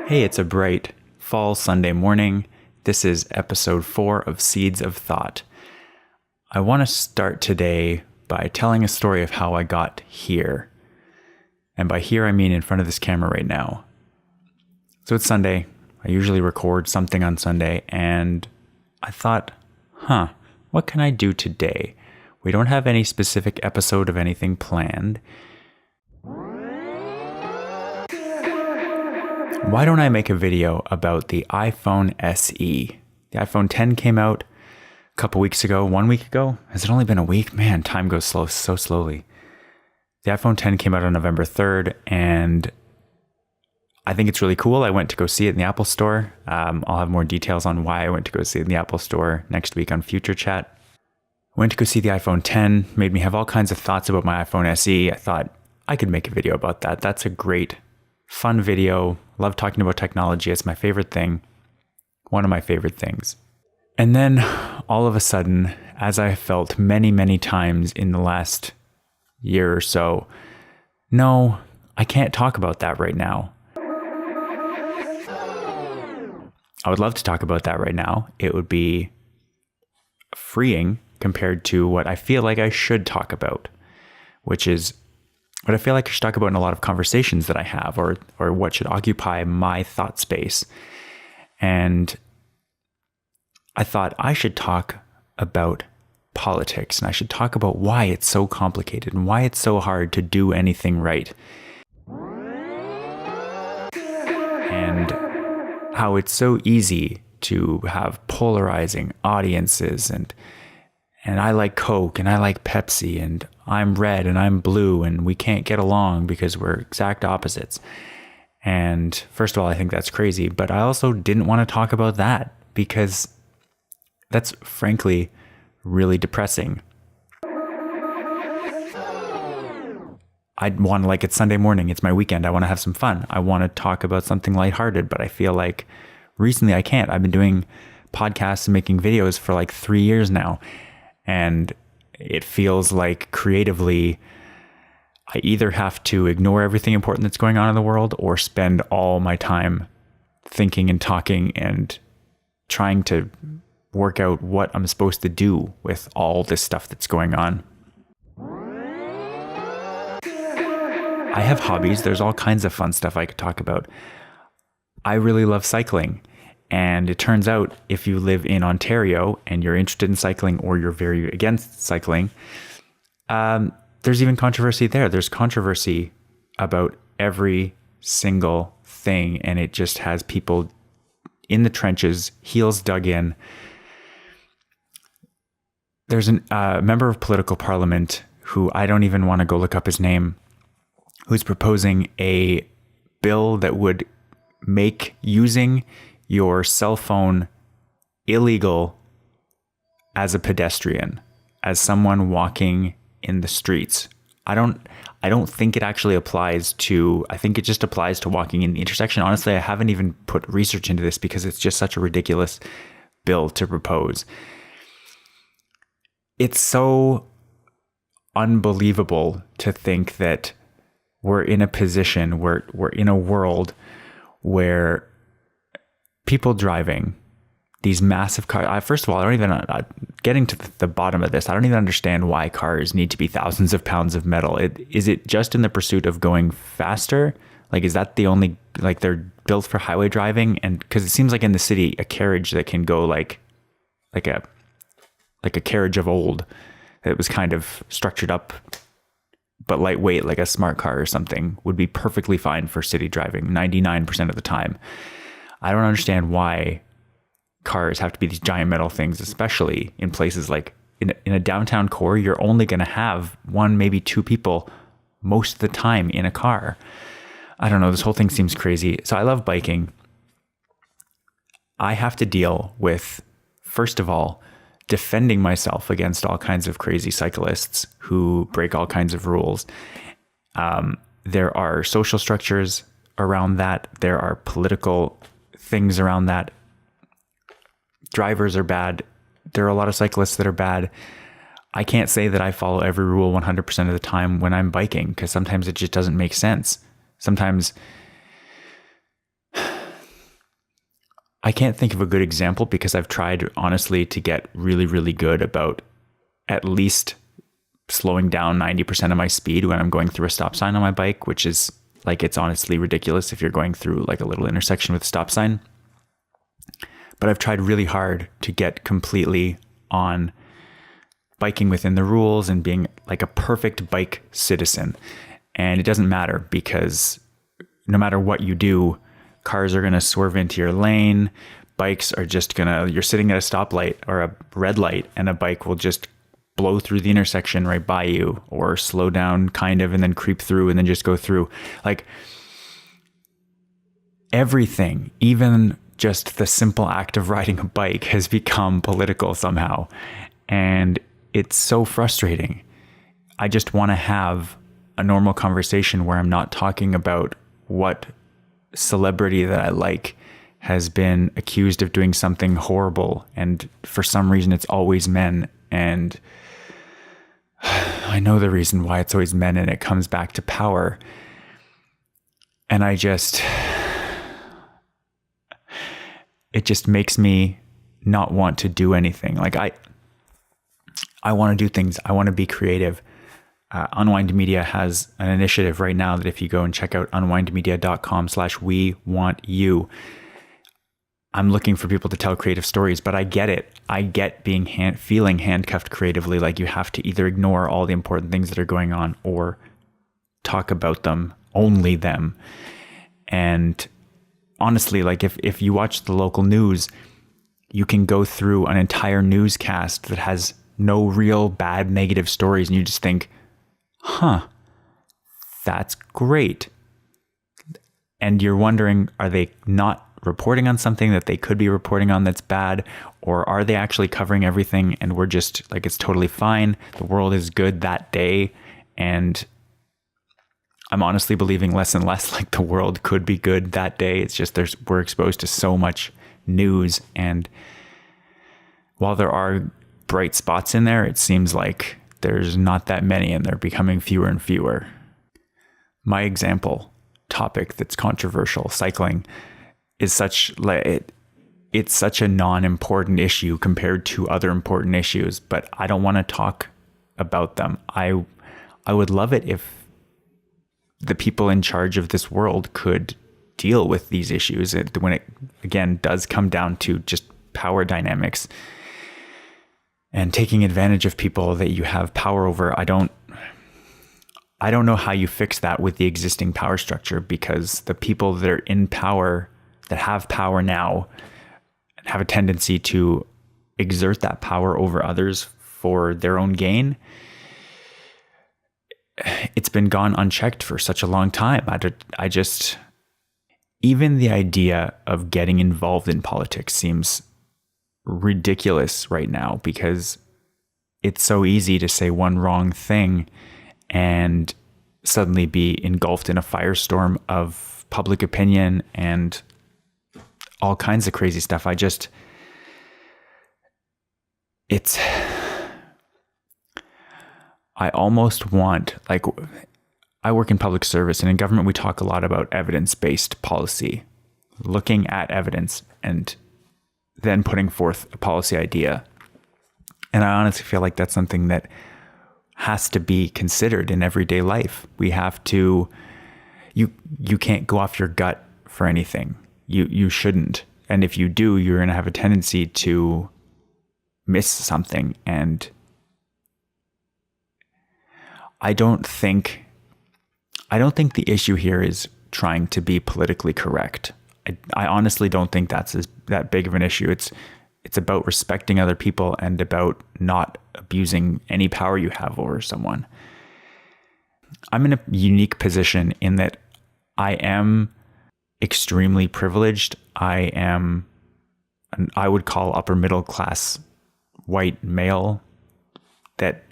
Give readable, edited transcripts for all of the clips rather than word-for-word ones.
Hey, it's a bright fall Sunday morning. This is episode 4 of Seeds of Thought. I want to start today by telling a story of how I got here. And by here, I mean in front of this camera right now. So it's Sunday. I usually record something on Sunday, and I thought, what can I do today? We don't have any specific episode of anything planned. Why don't I make a video about the iPhone SE? The iPhone 10 came out a couple weeks ago, 1 week ago. Has it only been a week? Man, time goes so slowly. The iPhone 10 came out on November 3rd, and I think it's really cool. I went to go see it in the Apple Store. I'll have more details on why I went to go see it in the Apple Store next week on Future Chat. Went to go see the iPhone 10, made me have all kinds of thoughts about my iPhone SE. I thought I could make a video about that. That's a great, fun video. Love talking about technology. It's my favorite thing. One of my favorite things. And then all of a sudden, as I felt many, many times in the last year or so, no, I can't talk about that right now. I would love to talk about that right now. It would be freeing compared to what I feel like I should talk about, which is what I feel like I should talk about in a lot of conversations that I have, or what should occupy my thought space. And I thought I should talk about politics, and I should talk about why it's so complicated and why it's so hard to do anything right. And how it's so easy to have polarizing audiences, and I like Coke and I like Pepsi, and I'm red and I'm blue, and we can't get along because we're exact opposites. And first of all, I think that's crazy, but I also didn't want to talk about that because that's frankly really depressing. I'd want to, it's Sunday morning, it's my weekend, I want to have some fun. I want to talk about something lighthearted, but I feel like recently I can't. I've been doing podcasts and making videos for 3 years now. And it feels like creatively, I either have to ignore everything important that's going on in the world or spend all my time thinking and talking and trying to work out what I'm supposed to do with all this stuff that's going on. I have hobbies. There's all kinds of fun stuff I could talk about. I really love cycling. And it turns out if you live in Ontario and you're interested in cycling or you're very against cycling, there's even controversy there. There's controversy about every single thing. And it just has people in the trenches, heels dug in. There's a member of political parliament who I don't even want to go look up his name, who's proposing a bill that would make using your cell phone illegal as a pedestrian, as someone walking in the streets. I don't think it actually applies to, I think it just applies to walking in the intersection. Honestly, I haven't even put research into this because it's just such a ridiculous bill to propose. It's so unbelievable to think that we're in a position where we're in a world where people driving these massive cars. First of all, I don't even, getting to the bottom of this, I don't even understand why cars need to be thousands of pounds of metal. Is it just in the pursuit of going faster? Is that the only, they're built for highway driving? And because it seems like in the city, a carriage that can go like a carriage of old that was kind of structured up but lightweight, like a smart car or something, would be perfectly fine for city driving 99% of the time. I don't understand why cars have to be these giant metal things, especially in places like in a downtown core. You're only going to have one, maybe two people most of the time in a car. I don't know. This whole thing seems crazy. So I love biking. I have to deal with, first of all, defending myself against all kinds of crazy cyclists who break all kinds of rules. There are social structures around that. There are political things around that. Drivers are bad. There are a lot of cyclists that are bad. I can't say that I follow every rule 100% of the time when I'm biking, because sometimes it just doesn't make sense. Sometimes I can't think of a good example because I've tried honestly to get really, really good about at least slowing down 90% of my speed when I'm going through a stop sign on my bike, which is like, it's honestly ridiculous if you're going through like a little intersection with a stop sign. But I've tried really hard to get completely on biking within the rules and being like a perfect bike citizen. And it doesn't matter because no matter what you do, cars are going to swerve into your lane. Bikes are just going to, you're sitting at a stoplight or a red light and a bike will just blow through the intersection right by you, or slow down kind of and then creep through and then just go through. Like everything, even just the simple act of riding a bike has become political somehow. And it's so frustrating. I just want to have a normal conversation where I'm not talking about what celebrity that I like has been accused of doing something horrible. And for some reason, it's always men. And I know the reason why it's always men, and it comes back to power. And it just makes me not want to do anything. Like I want to do things. I want to be creative. Unwind Media has an initiative right now that if you go and check out unwindmedia.com/we-want-you, I'm looking for people to tell creative stories, but I get it. I get feeling handcuffed creatively. Like you have to either ignore all the important things that are going on or talk about them, only them. And honestly, like if you watch the local news, you can go through an entire newscast that has no real bad negative stories. And you just think, that's great. And you're wondering, are they not reporting on something that they could be reporting on that's bad? Or are they actually covering everything and we're just like, it's totally fine. The world is good that day. And I'm honestly believing less and less like the world could be good that day. It's just we're exposed to so much news. And while there are bright spots in there, it seems like there's not that many and they're becoming fewer and fewer. My example topic that's controversial, cycling, is it's such a non-important issue compared to other important issues, but I don't want to talk about them. I would love it if the people in charge of this world could deal with these issues when it again does come down to just power dynamics and taking advantage of people that you have power over. I don't know how you fix that with the existing power structure, because the people that are in power, that have power now, have a tendency to exert that power over others for their own gain. It's been gone unchecked for such a long time. I just, even the idea of getting involved in politics seems ridiculous right now, because it's so easy to say one wrong thing and suddenly be engulfed in a firestorm of public opinion and all kinds of crazy stuff. I almost want, like, I work in public service, and in government, we talk a lot about evidence-based policy, looking at evidence and then putting forth a policy idea. And I honestly feel like that's something that has to be considered in everyday life. We have to, you can't go off your gut for anything. You shouldn't. And if you do, you're going to have a tendency to miss something. And I don't think the issue here is trying to be politically correct. I honestly don't think that's that big of an issue. It's about respecting other people and about not abusing any power you have over someone. I'm in a unique position in that I am extremely privileged. I would call upper middle class white male, that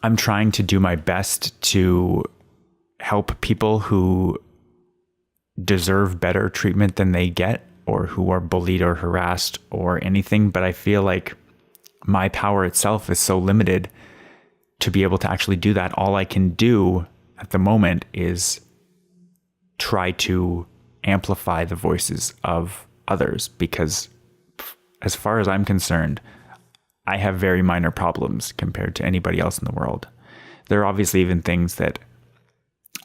I'm trying to do my best to help people who deserve better treatment than they get, or who are bullied or harassed or anything. But I feel like my power itself is so limited to be able to actually do that. All I can do at the moment is try to amplify the voices of others, because as far as I'm concerned, I have very minor problems compared to anybody else in the world. There are obviously even things that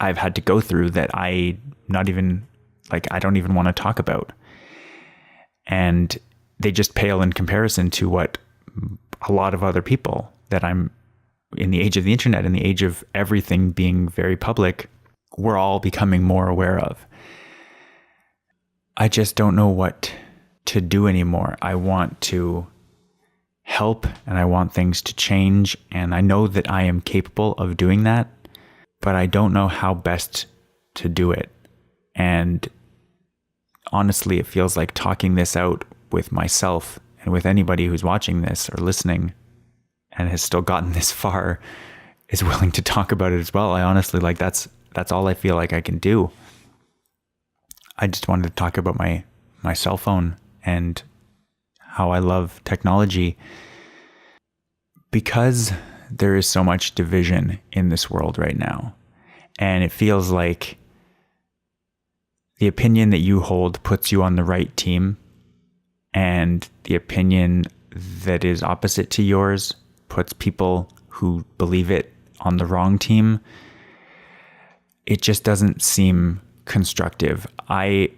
I've had to go through that I don't even want to talk about. And they just pale in comparison to what a lot of other people that I'm in the age of the internet, in the age of everything being very public, we're all becoming more aware of. I just don't know what to do anymore. I want to help and I want things to change. And I know that I am capable of doing that, but I don't know how best to do it. And honestly, it feels like talking this out with myself and with anybody who's watching this or listening and has still gotten this far is willing to talk about it as well. I honestly, that's all I feel like I can do. I just wanted to talk about my cell phone and how I love technology, because there is so much division in this world right now. And it feels like the opinion that you hold puts you on the right team, and the opinion that is opposite to yours puts people who believe it on the wrong team. It just doesn't seem constructive. I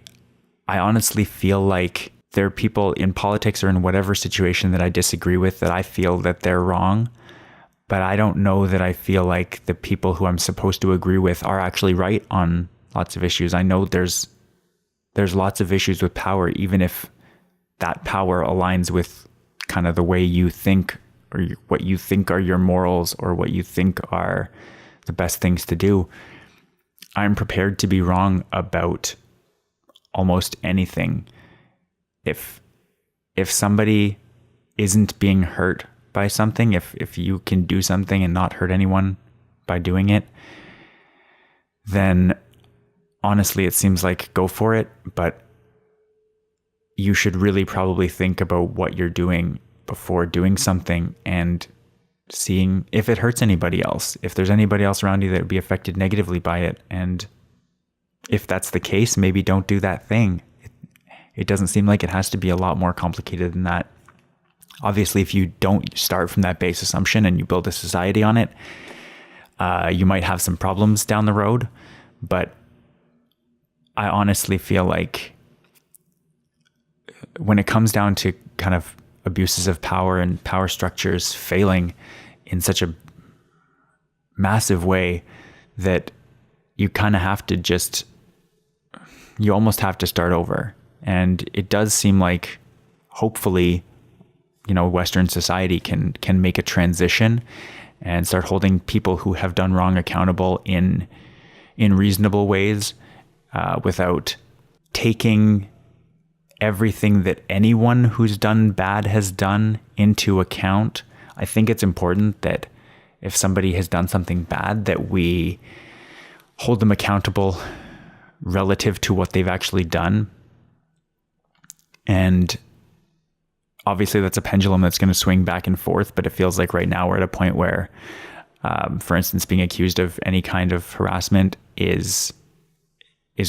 honestly feel like there are people in politics or in whatever situation that I disagree with that I feel that they're wrong, but I don't know that I feel like the people who I'm supposed to agree with are actually right on lots of issues. I know there's lots of issues with power, even if that power aligns with kind of the way you think, or what you think are your morals, or what you think are the best things to do. I'm prepared to be wrong about almost anything. If somebody isn't being hurt by something, if you can do something and not hurt anyone by doing it, then honestly, it seems like go for it. But you should really probably think about what you're doing before doing something and seeing if it hurts anybody else, if there's anybody else around you that would be affected negatively by it. And if that's the case, maybe don't do that thing. It doesn't seem like it has to be a lot more complicated than that. Obviously, if you don't start from that base assumption and you build a society on it, you might have some problems down the road. But I honestly feel like when it comes down to kind of abuses of power and power structures failing in such a massive way, that you kind of have to you almost have to start over. And it does seem like, hopefully, Western society can make a transition and start holding people who have done wrong accountable in reasonable ways, without taking everything that anyone who's done bad has done into account. I think it's important that if somebody has done something bad, that we hold them accountable relative to what they've actually done. And obviously that's a pendulum that's going to swing back and forth, but it feels like right now we're at a point where, for instance, being accused of any kind of harassment is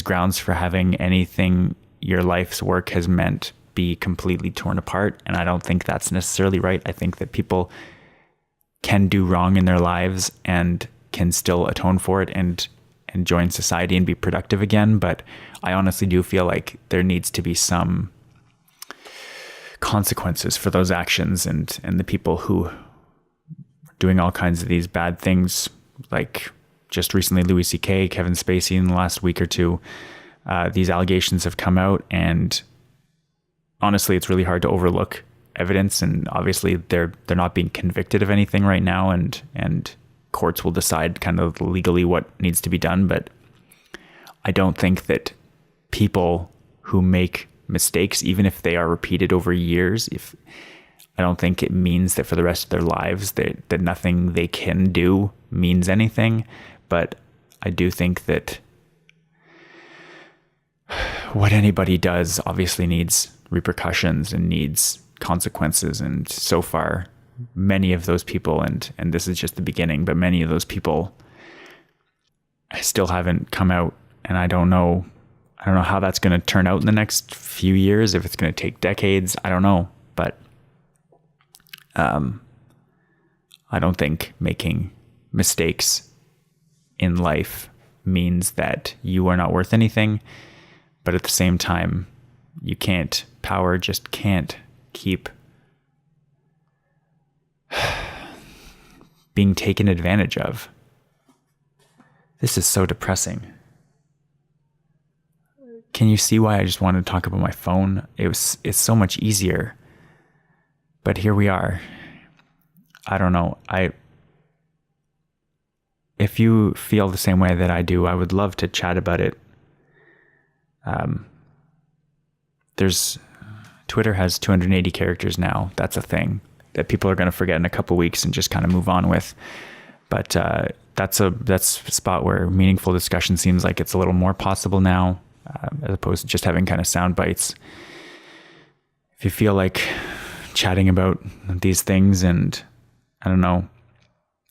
grounds for having anything your life's work has meant be completely torn apart. And I don't think that's necessarily right. I think that people can do wrong in their lives and can still atone for it and join society and be productive again. But I honestly do feel like there needs to be some consequences for those actions, and the people who are doing all kinds of these bad things, like just recently Louis C.K., Kevin Spacey in the last week or two. These allegations have come out, and honestly, it's really hard to overlook evidence. And obviously, they're not being convicted of anything right now, and courts will decide kind of legally what needs to be done. But I don't think that people who make mistakes, even if they are repeated over years, I don't think it means that for the rest of their lives that nothing they can do means anything. But I do think that what anybody does obviously needs repercussions and needs consequences. And so far, many of those people, and this is just the beginning, but many of those people still haven't come out. And I don't know I don't know how that's going to turn out in the next few years, if it's going to take decades. I don't know. But I don't think making mistakes in life means that you are not worth anything. But at the same time, power just can't keep being taken advantage of. This is so depressing. Can you see why I just wanted to talk about my phone? It's so much easier. But here we are. I don't know. If you feel the same way that I do, I would love to chat about it. Twitter has 280 characters now. That's a thing that people are going to forget in a couple weeks and just kind of move on with. But that's a spot where meaningful discussion seems like it's a little more possible now, as opposed to just having kind of sound bites. If you feel like chatting about these things and, I don't know,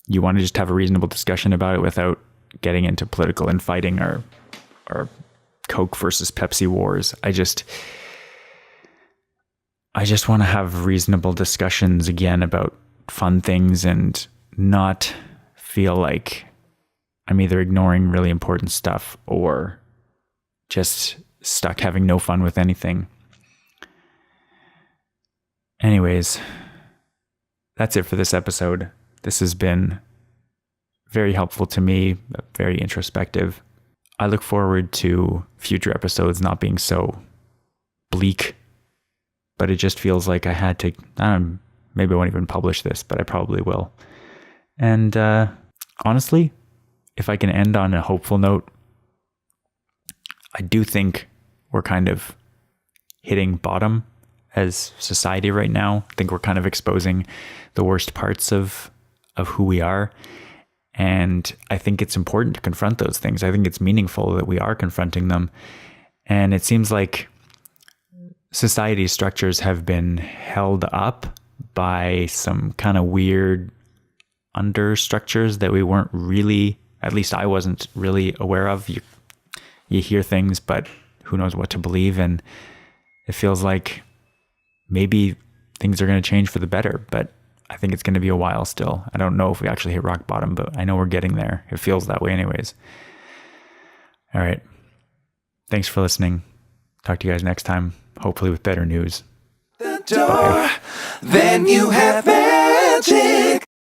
you want to just have a reasonable discussion about it without getting into political infighting or Coke versus Pepsi wars. I just want to have reasonable discussions again about fun things and not feel like I'm either ignoring really important stuff or just stuck having no fun with anything. Anyways, that's it for this episode. This has been very helpful to me, very introspective. I look forward to future episodes not being so bleak, but it just feels like I had to, maybe I won't even publish this, but I probably will. And honestly, if I can end on a hopeful note, I do think we're kind of hitting bottom as society right now. I think we're kind of exposing the worst parts of who we are. And I think it's important to confront those things. I think it's meaningful that we are confronting them. And it seems like society structures have been held up by some kind of weird understructures that we weren't really, at least I wasn't really aware of. You hear things, but who knows what to believe. And it feels like maybe things are going to change for the better, but I think it's going to be a while still. I don't know if we actually hit rock bottom, but I know we're getting there. It feels that way anyways. All right. Thanks for listening. Talk to you guys next time, hopefully with better news. The door, then you have magic.